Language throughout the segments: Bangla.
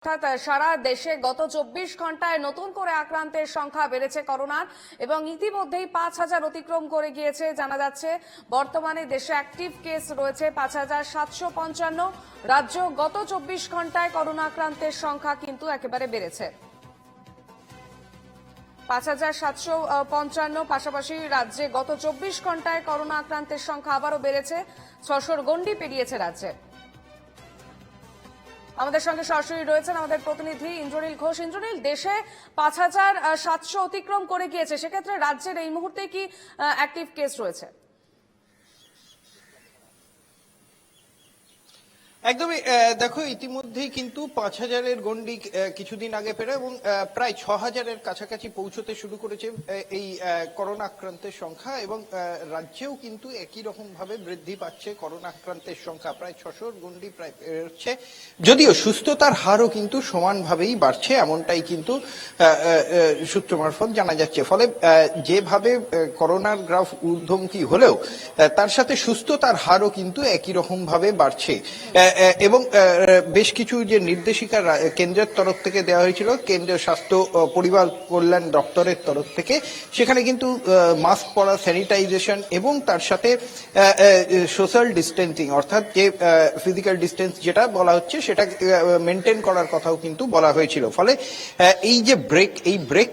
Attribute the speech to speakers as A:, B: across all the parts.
A: অর্থাৎ সারা দেশে গত 24 ঘন্টায় নতুন করে আক্রান্তের সংখ্যা বেড়েছে করোনার এবং ইতিমধ্যেই 5,000 অতিক্রম করে গিয়েছে। জানা যাচ্ছে বর্তমানে দেশে অ্যাক্টিভ কেস রয়েছে 5,755। রাজ্য গত 24 ঘন্টায় করোনা আক্রান্তের সংখ্যা কিন্তু একেবারে বেড়েছে 5,755। পাশাপাশি রাজ্যে গত 24 ঘন্টায় করোনা আক্রান্তের সংখ্যা আবারও বেড়েছে, 600 গণ্ডি পেরিয়েছে রাজ্যে। আমাদের সঙ্গে সরাসরি রয়েছেন আমাদের প্রতিনিধি ইন্দ্রনীল ঘোষ। ইন্দ্রনীল, দেশে 5,700 অতিক্রম করে গিয়েছে, সেক্ষেত্রে রাজ্যের এই মুহূর্তে কি অ্যাক্টিভ কেস রয়েছে?
B: একদমই। দেখো, ইতিমধ্যেই কিন্তু 5,000-এর গণ্ডি কিছুদিন আগে পেরে এবং প্রায় 6,000-এর কাছাকাছি পৌঁছতে শুরু করেছে এই করোনা আক্রান্তের সংখ্যা, এবং রাজ্যেও কিন্তু একই রকম ভাবে বৃদ্ধি পাচ্ছে করোনা আক্রান্তের সংখ্যা। প্রায় 600-র গণ্ডি প্রায় পেরোচ্ছে, যদিও সুস্থতার হারও কিন্তু সমানভাবেই বাড়ছে, এমনটাই কিন্তু সূত্র মারফত জানা যাচ্ছে। ফলে যেভাবে করোনার গ্রাফ ঊর্ধ্বমুখী হলেও তার সাথে সুস্থতার হারও কিন্তু একই রকম ভাবে বাড়ছে। এবং বেশ কিছু যে নির্দেশিকা কেন্দ্রের তরফ থেকে দেওয়া হয়েছিল, কেন্দ্রীয় স্বাস্থ্য পরিবার কল্যাণ দপ্তরের তরফ থেকে, সেখানে কিন্তু মাস্ক পরা, স্যানিটাইজেশন এবং তার সাথে সোশ্যাল ডিস্টেন্সিং অর্থাৎ যে ফিজিক্যাল ডিস্টেন্স যেটা বলা হচ্ছে সেটা মেনটেন করার কথাও কিন্তু বলা হয়েছিল। ফলে এই যে ব্রেক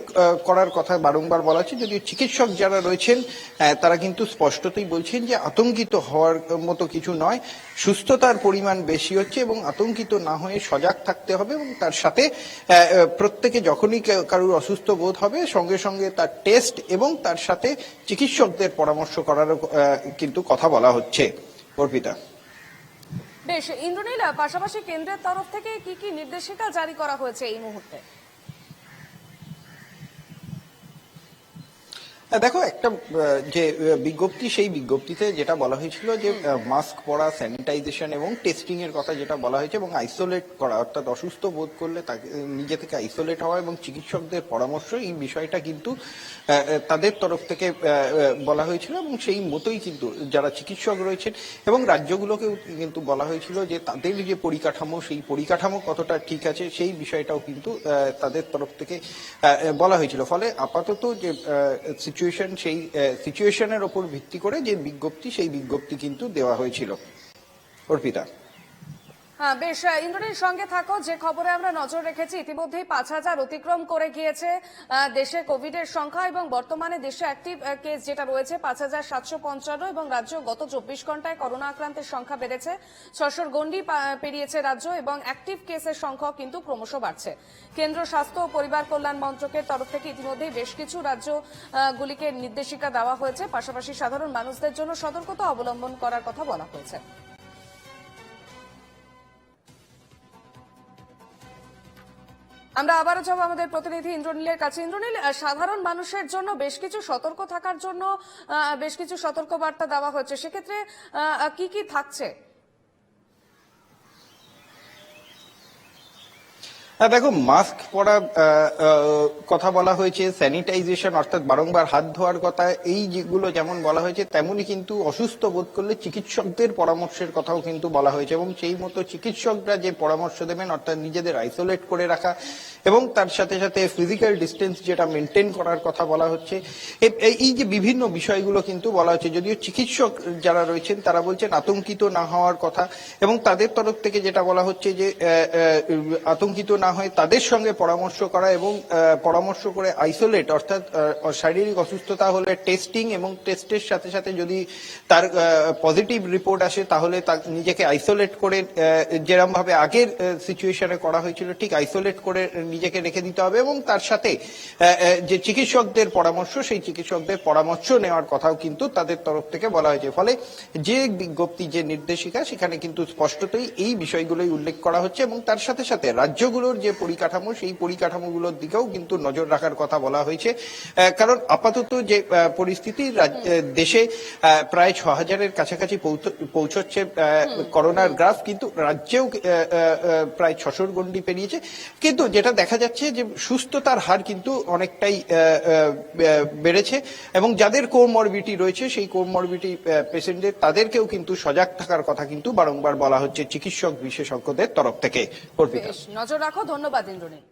B: করার কথা বারংবার বলা হচ্ছে, যদিও চিকিৎসক যারা রয়েছেন তারা কিন্তু স্পষ্টতই বলছেন যে আতঙ্কিত হওয়ার মতো কিছু নয়, সুস্থতার পরিমাণ বেশি হচ্ছে এবং আতঙ্কিত না হয়ে সজাগ থাকতে হবে, এবং তার সাথে প্রত্যেকে যখনই কারোর অসুস্থ বোধ হবে সঙ্গে সঙ্গে তার টেস্ট এবং তার সাথে চিকিৎসকদের পরামর্শ করার কিন্তু কথা বলা হচ্ছে। অর্পিতা।
A: বেশ ইন্দ্রনীল, পাশাপাশি কেন্দ্রের তরফ থেকে কি কি নির্দেশিকা জারি করা হয়েছে এই মুহূর্তে?
B: দেখো, একটা যে বিজ্ঞপ্তি, সেই বিজ্ঞপ্তিতে যেটা বলা হয়েছিল যে মাস্ক পরা, স্যানিটাইজেশন এবং টেস্টিং এর কথা যেটা বলা হয়েছে, এবং আইসোলেট করা অর্থাৎ অসুস্থ বোধ করলে তাকে নিজে থেকে আইসোলেট হওয়া এবং চিকিৎসকদের পরামর্শ, এই বিষয়টা কিন্তু তাদের তরফ থেকে বলা হয়েছিল, এবং সেই মতোই কিন্তু যারা চিকিৎসক রয়েছেন এবং রাজ্যগুলোকেও কিন্তু বলা হয়েছিল যে তাদের যে পরিকাঠামো, সেই পরিকাঠামো কতটা ঠিক আছে সেই বিষয়টাও কিন্তু তাদের তরফ থেকে বলা হয়েছিল। ফলে আপাতত যে সিচুয়েশন, সেই সিচুয়েশনের ওপর ভিত্তি করে যে বিজ্ঞপ্তি, সেই বিজ্ঞপ্তি কিন্তু দেওয়া হয়েছিল। অর্পিতা।
A: হ্যাঁ, বেশ ইন্দ্রনীল, সঙ্গে থাকো। যে খবরে আমরা নজর রেখেছি, ইতিমধ্যেই 5,000 অতিক্রম করে গিয়েছে দেশে কোভিডের সংখ্যা, এবং বর্তমানে দেশে অ্যাক্টিভ কেস যেটা রয়েছে 5,755, এবং রাজ্য গত 24 ঘন্টায় করোনা আক্রান্তের সংখ্যা বেড়েছে, 600 গণ্ডি পেরিয়েছে রাজ্য, এবং অ্যাক্টিভ কেসের সংখ্যাও কিন্তু ক্রমশ বাড়ছে। কেন্দ্র স্বাস্থ্য ও পরিবার কল্যাণ মন্ত্রকের তরফ থেকে ইতিমধ্যেই বেশ কিছু রাজ্যগুলিকে নির্দেশিকা দেওয়া হয়েছে, পাশাপাশি সাধারণ মানুষদের জন্য সতর্কতা অবলম্বন করার কথা বলা হয়েছে। আমরা আবারও যাব আমাদের প্রতিনিধি ইন্দ্রনীলের কাছে। ইন্দ্রনীল, সাধারণ মানুষের জন্য বেশ কিছু সতর্ক থাকার জন্য বেশ কিছু সতর্কবার্তা দেওয়া হচ্ছে, সেক্ষেত্রে কি কি থাকছে?
B: দেখো, মাস্ক পরা কথা বলা হয়েছে, স্যানিটাইজেশন অর্থাৎ বারংবার হাত ধোয়ার কথা, এই যেগুলো যেমন বলা হয়েছে, তেমনি কিন্তু অসুস্থ বোধ করলে চিকিৎসকদের পরামর্শের কথাও কিন্তু বলা হয়েছে, এবং সেই মতো চিকিৎসকরা যে পরামর্শ দেবেন অর্থাৎ নিজেদের আইসোলেট করে রাখা এবং তার সাথে সাথে ফিজিক্যাল ডিস্টেন্স যেটা মেনটেন করার কথা বলা হচ্ছে, এই যে বিভিন্ন বিষয়গুলো কিন্তু বলা হচ্ছে। যদিও চিকিৎসক যারা রয়েছেন তারা বলছেন আতঙ্কিত না হওয়ার কথা, এবং তাদের তরফ থেকে যেটা বলা হচ্ছে যে আতঙ্কিত না হয়ে তাদের সঙ্গে পরামর্শ করা, এবং পরামর্শ করে আইসোলেট অর্থাৎ শারীরিক অসুস্থতা হলে টেস্টিং, এবং টেস্টের সাথে সাথে যদি তার পজিটিভ রিপোর্ট আসে তাহলে নিজেকে আইসোলেট করে, যেরকম ভাবে আগের সিচুয়েশনে করা হয়েছিল ঠিক আইসোলেট করে নিজেকে রেখে দিতে হবে, এবং তার সাথে যে চিকিৎসকদের পরামর্শ, সেই চিকিৎসকদের পরামর্শ নেওয়ার কথাও কিন্তু তাদের তরফ থেকে বলা হয়েছে। ফলে যে বিজ্ঞপ্তি, যে নির্দেশিকা, সেখানে কিন্তু স্পষ্টতই এই বিষয়গুলোই উল্লেখ করা হচ্ছে, এবং তার সাথে সাথে রাজ্যগুলোর যে পরিকাঠামো, সেই পরিকাঠামোগুলোর দিকেও কিন্তু নজর রাখার কথা বলা হয়েছে। কারণ আপাতত যে পরিস্থিতি, দেশে প্রায় 6,000-এর কাছাকাছি পৌঁছচ্ছে করোনার গ্রাফ, কিন্তু রাজ্যেও প্রায় 600 গণ্ডি পেরিয়েছে, কিন্তু যেটা দেখা যাচ্ছে যে সুস্থতার হার কিন্তু অনেকটাই বেড়েছে, এবং যাদের কোমরবিডিটি রয়েছে সেই কোমরবিডিটি পেশেন্টদের, তাদেরকেও কিন্তু সজাগ থাকার কথা কিন্তু বারংবার বলা হচ্ছে চিকিৎসক বিশেষজ্ঞদের তরফ থেকে।
A: নজর রাখো। ধন্যবাদ ইন্দ্রনীল।